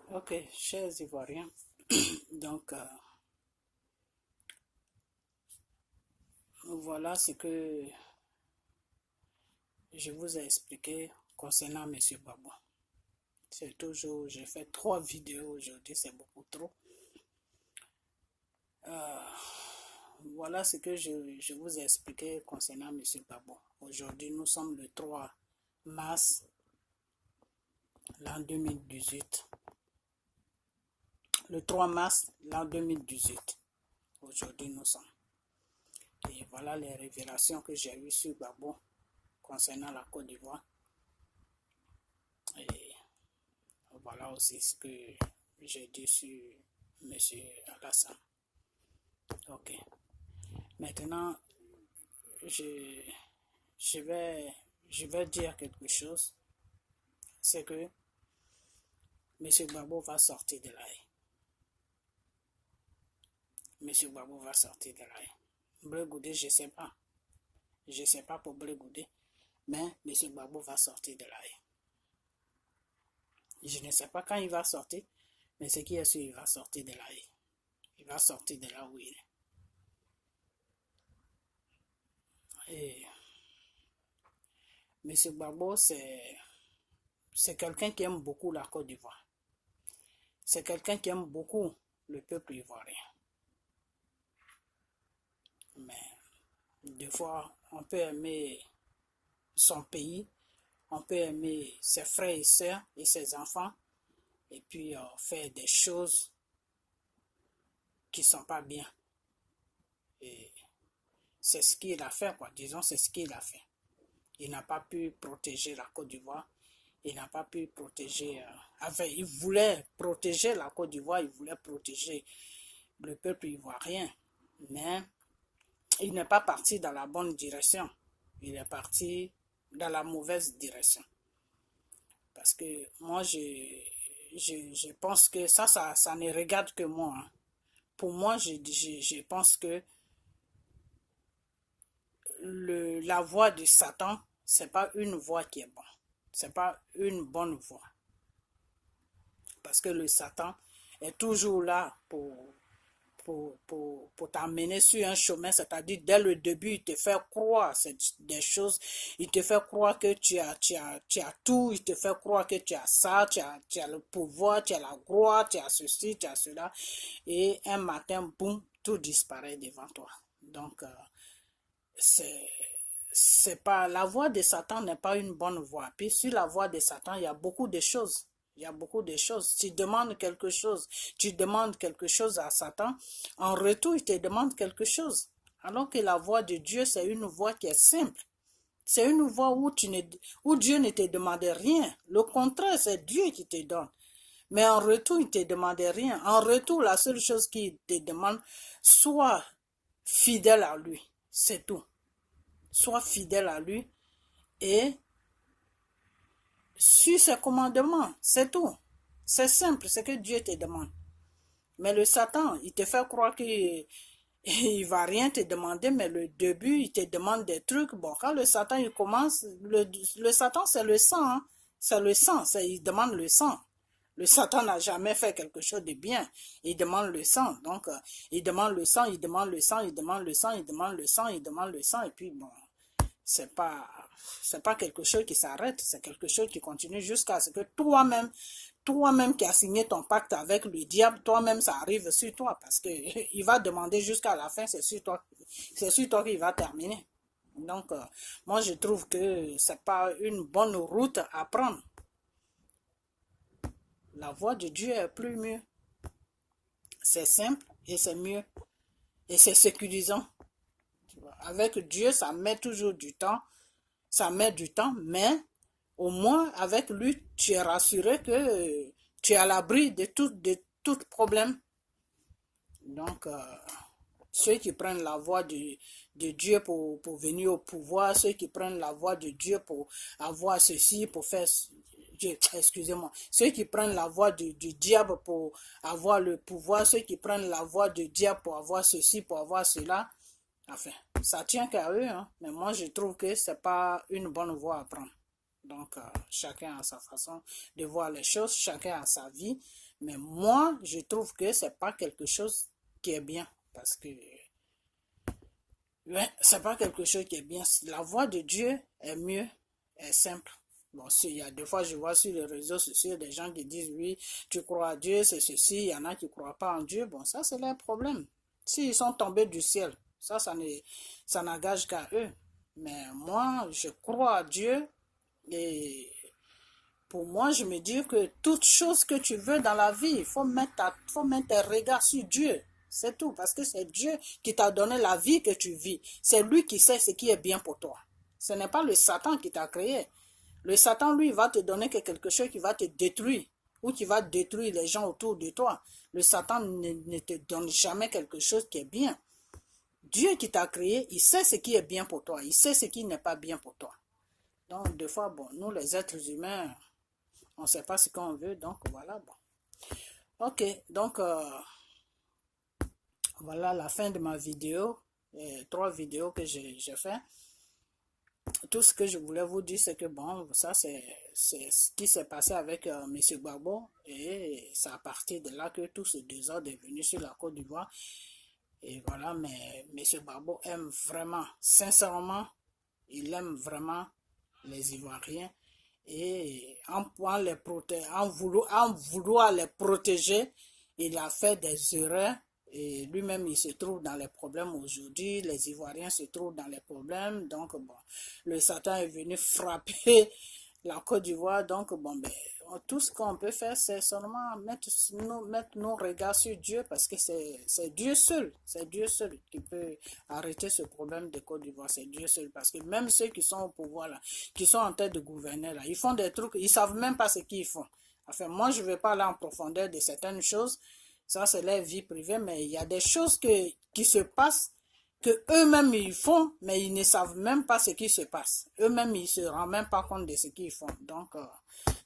Ok, chers Ivoiriens, donc voilà ce que je vous ai expliqué concernant M. Babou. C'est toujours, j'ai fait 3 vidéos aujourd'hui, c'est beaucoup trop. Voilà ce que je vous ai expliqué concernant M. Babou. Aujourd'hui, nous sommes le 3 mars l'an 2018. Le 3 mars l'an 2018. Aujourd'hui, nous sommes. Et voilà les révélations que j'ai eues sur Babou concernant la Côte d'Ivoire. Et voilà aussi ce que j'ai dit sur M. Alassane. Ok. Maintenant, je, je vais dire quelque chose. C'est que M. Babou va sortir de l'AE. M. Babou va sortir de l'AE. Blé-Goudé, je ne sais pas. Je ne sais pas pour Blé-Goudé. Mais M. Babou va sortir de l'AE. Je ne sais pas quand il va sortir. Mais ce qui est sûr, il va sortir de l'AE. Il va sortir de là où il est. Et M. Gbagbo, c'est quelqu'un qui aime beaucoup la Côte d'Ivoire. C'est quelqu'un qui aime beaucoup le peuple ivoirien. Mais des fois, on peut aimer son pays, on peut aimer ses frères et sœurs et ses enfants, et puis faire des choses qui ne sont pas bien. Et c'est ce qu'il a fait, quoi. Disons, c'est ce qu'il a fait. Il n'a pas pu protéger la Côte d'Ivoire. Il n'a pas pu protéger... il voulait protéger la Côte d'Ivoire, il voulait protéger le peuple ivoirien. Mais il n'est pas parti dans la bonne direction. Il est parti dans la mauvaise direction. Parce que moi, je pense que ça ne regarde que moi. Hein. Pour moi, je pense que la voix de Satan, ce n'est pas une voix qui est bonne. Ce n'est pas une bonne voix. Parce que le Satan est toujours là pour t'amener sur un chemin, c'est-à-dire dès le début, il te fait croire des choses, il te fait croire que tu as tout, il te fait croire que tu as ça, tu as le pouvoir, tu as la gloire, tu as ceci, tu as cela, et un matin, boum, tout disparaît devant toi. Donc, c'est pas, la voix de Satan n'est pas une bonne voix. Puis sur la voix de Satan, il y a beaucoup de choses. Il y a beaucoup de choses. Tu demandes quelque chose à Satan, en retour, il te demande quelque chose. Alors que la voix de Dieu, c'est une voix qui est simple. C'est une voix où Dieu ne te demande rien. Le contraire, c'est Dieu qui te donne. Mais en retour, il ne te demande rien. En retour, la seule chose qu'il te demande, sois fidèle à lui. C'est tout. Sois fidèle à lui et suis ses commandements. C'est tout. C'est simple, c'est que Dieu te demande. Mais le Satan, il te fait croire qu'il ne va rien te demander, mais le début, il te demande des trucs. Bon, quand le Satan, il commence, le Satan, c'est le sang. Hein? C'est le sang, il demande le sang. Le Satan n'a jamais fait quelque chose de bien. Il demande le sang. Donc, il demande le sang, il demande le sang, il demande le sang, il demande le sang, il demande le sang. Et puis, bon, c'est pas quelque chose qui s'arrête, c'est quelque chose qui continue jusqu'à ce que toi-même qui as signé ton pacte avec le diable, toi-même ça arrive sur toi parce que il va demander jusqu'à la fin, c'est sur toi qu'il va terminer. Donc, moi je trouve que c'est pas une bonne route à prendre. La voix de Dieu est plus mieux. C'est simple et c'est mieux. Et c'est sécurisant. Avec Dieu, ça met toujours du temps. Ça met du temps, mais au moins avec lui, tu es rassuré que tu es à l'abri de tout problème. Donc, ceux qui prennent la voie de Dieu pour venir au pouvoir, ceux qui prennent la voie de Dieu pour avoir ceci, pour faire... Excusez-moi. Ceux qui prennent la voie du diable pour avoir le pouvoir, ceux qui prennent la voie du diable pour avoir ceci, pour avoir cela, enfin, ça tient qu'à eux, hein. Mais moi, je trouve que c'est pas une bonne voie à prendre. Donc, chacun a sa façon de voir les choses, chacun a sa vie. Mais moi, je trouve que c'est pas quelque chose qui est bien. Parce que, ouais, c'est pas quelque chose qui est bien. La voix de Dieu est mieux, est simple. Bon, il y a des fois, je vois sur les réseaux sociaux des gens qui disent, oui, tu crois à Dieu, c'est ceci. Il y en a qui ne croient pas en Dieu. Bon, ça, c'est leur problème. S'ils sont tombés du ciel, ça n'engage qu'à eux. Mais moi, je crois à Dieu et pour moi, je me dis que toute chose que tu veux dans la vie, il faut mettre tes regards sur Dieu. C'est tout, parce que c'est Dieu qui t'a donné la vie que tu vis. C'est lui qui sait ce qui est bien pour toi. Ce n'est pas le Satan qui t'a créé. Le Satan, lui, va te donner quelque chose qui va te détruire ou qui va détruire les gens autour de toi. Le Satan ne te donne jamais quelque chose qui est bien. Dieu qui t'a créé, il sait ce qui est bien pour toi. Il sait ce qui n'est pas bien pour toi. Donc, des fois, bon, nous, les êtres humains, on ne sait pas ce qu'on veut, donc voilà, bon. Ok, donc voilà la fin de ma vidéo. 3 vidéos que j'ai fait. Tout ce que je voulais vous dire, c'est que bon, ça c'est ce qui s'est passé avec M. Gbagbo. Et c'est à partir de là que tout ce désordre est venu sur la Côte d'Ivoire. Et voilà, mais M. Gbagbo aime vraiment, sincèrement, il aime vraiment les Ivoiriens. Et en vouloir les protéger, il a fait des erreurs et lui-même il se trouve dans les problèmes aujourd'hui, les Ivoiriens se trouvent dans les problèmes, donc bon, le Satan est venu frapper la Côte d'Ivoire, donc bon, ben, tout ce qu'on peut faire, c'est seulement mettre nos regards sur Dieu, parce que c'est Dieu seul qui peut arrêter ce problème de Côte d'Ivoire, c'est Dieu seul, parce que même ceux qui sont au pouvoir là, qui sont en tête de gouverner là, ils font des trucs, ils savent même pas ce qu'ils font. Enfin, moi je vais pas aller en profondeur de certaines choses, ça c'est leur vie privée, mais il y a des choses qui se passent que eux-mêmes ils font, mais ils ne savent même pas ce qui se passe. Eux-mêmes ils se rendent même pas compte de ce qu'ils font. Donc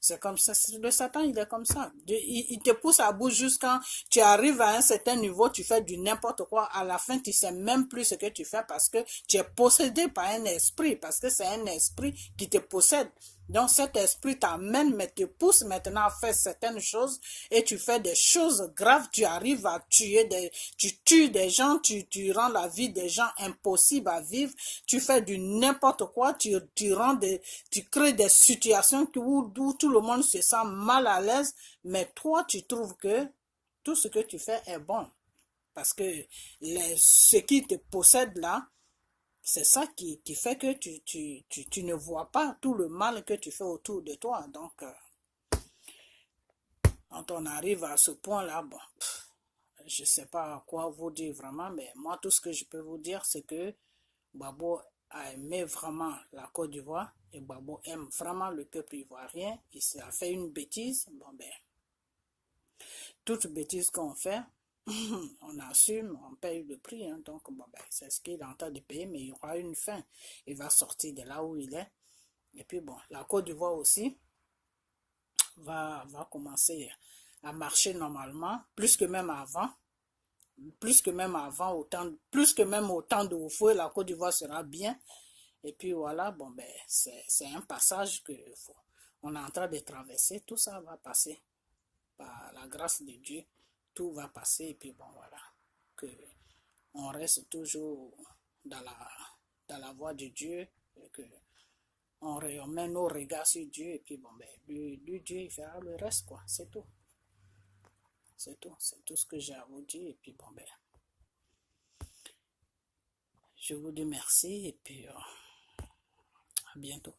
c'est comme ça. Le Satan il est comme ça. Il te pousse à bout jusqu'à quand tu arrives à un certain niveau, tu fais du n'importe quoi. À la fin tu sais même plus ce que tu fais parce que tu es possédé par un esprit, parce que c'est un esprit qui te possède. Donc cet esprit t'amène, mais te pousse maintenant à faire certaines choses et tu fais des choses graves, tu arrives à tu tues des gens, tu rends la vie des gens impossible à vivre, tu fais du n'importe quoi, tu crées des situations où tout le monde se sent mal à l'aise, mais toi tu trouves que tout ce que tu fais est bon. Parce que ce qui te possède là, c'est ça qui fait que tu ne vois pas tout le mal que tu fais autour de toi. Donc, quand on arrive à ce point-là, bon, je ne sais pas quoi vous dire vraiment, mais moi, tout ce que je peux vous dire, c'est que Gbagbo a aimé vraiment la Côte d'Ivoire et Gbagbo aime vraiment le peuple ivoirien. Il a fait une bêtise, bon ben, toute bêtise qu'on fait, on assume, on paye le prix, hein, donc bon, ben, c'est ce qu'il est en train de payer, mais il y aura une fin. Il va sortir de là où il est. Et puis bon, la Côte d'Ivoire aussi va commencer à marcher normalement, plus que même avant. Plus que même au temps de Oufoué, la Côte d'Ivoire sera bien. Et puis voilà, bon ben, c'est un passage que on est en train de traverser. Tout ça va passer par la grâce de Dieu. Tout va passer et puis bon voilà, que on reste toujours dans la voie de Dieu et que on met nos regards sur Dieu et puis bon ben lui Dieu il fera le reste quoi, c'est tout. C'est tout ce que j'ai à vous dire et puis bon ben je vous dis merci et puis à bientôt.